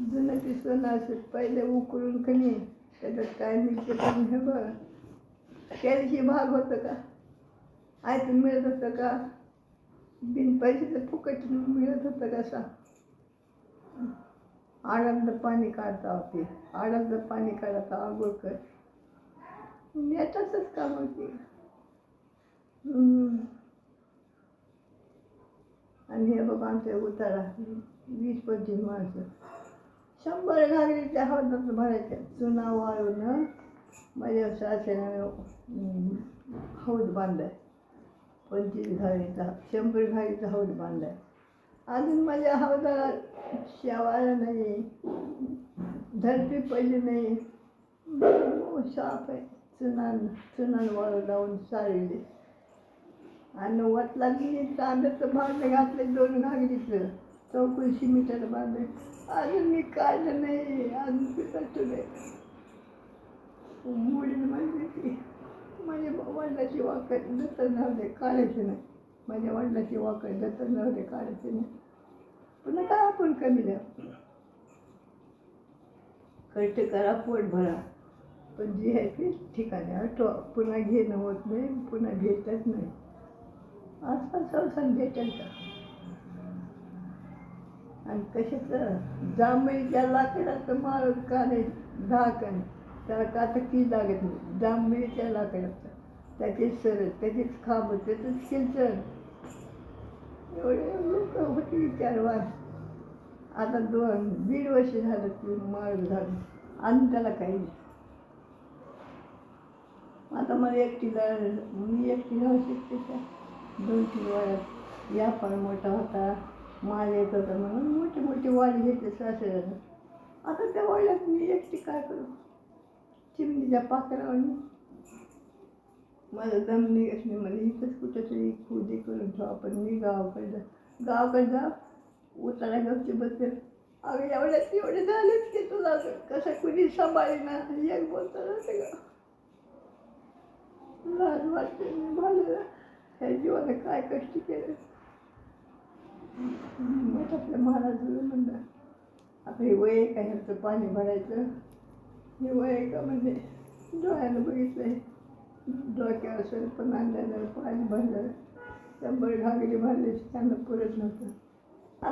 जुनं ते सोनं असं पहिले उकळून कणी त्याच्यात काय मिळतं पण हे बघ त्या दिवशी भाग होतं का आयतं मिळत होतं का बिन पैशाचं फुकट मिळत होतं कसा आडातलं पाणी काढता होते आडातलं पाणी काढता आंघोळ कर याच्यातच काम होती. आणि हे बघ आमच्या उतारा 20-25 माणसं 100 घागरीच्या हौदात भरायच्या चुना वाळून माझ्या सासऱ्यानं हौद बांधलाय 25 घागरीचा 100 घागरीचा हौद बांधलाय. अजून माझ्या हौदाला शेवाळा नाही धरती पडली नाही साफ आहे चुना वाळू लावून चालले आणि वतला मी तांब्याचं भांडं घातलं 2 घागरीचं चौकोन सिमेंटाचं भांडं अजून मी काढलं नाही अजून पिकाचं नाही मुलीनं म्हणली की माझ्या वडिलाची वाकड दत्तर नव्हते काढायचे नाही माझ्या वडिलाची वाकड दत्तर नव्हते काढायचे नाही पुन्हा काय आपण कमी द्या कष्ट करा पोट भरा पण जे आहे ते ठिकाणी आठवा पुन्हा घेणं होत नाही पुन्हा भेटत नाही असा संसार भेटेल का आणि कशाचं जांभळीच्या लाकडाचं माळ का नाही धाकण त्याला काता की लागत नाही जांभळीच्या लाकडाचं त्याचेच सर त्याचेच खांब त्याचंच किलचण एवढे लोक होते विचारवान आता 2-1.5 वर्ष झालं ती माळ झाली आणि त्याला काही नाही. आता मला मी एकटी राहू शकते का 2-3 वयात या पण मोठा होता माल येत होता म्हणून मोठी मोठी वाली घेतली सासऱ्यानं आता त्या वाड्यात मी एकटी काय करू चिमणीच्या पाखरावणी माझं दम निघत नाही मला इथंच कुठंतरी खुदी करून ठेवा पण मी गावाकडे जा उतारा गपची बसेल अगं एवढे झालेच की तुला कसं कुणी सांभाळी ना एक बोलता राहते का लाज वाटते मी भालं ह्या जीवाने काय कष्ट केलं आपल्या महाराजाला म्हणलं आता हे वय का ह्याचं पाणी भरायचं हे वय का म्हणजे डोळ्यानं बघितलं डोक्यावर पण आणल्यानं पाणी भरलं 100 घागरी भरले त्यांना पुरत नव्हतं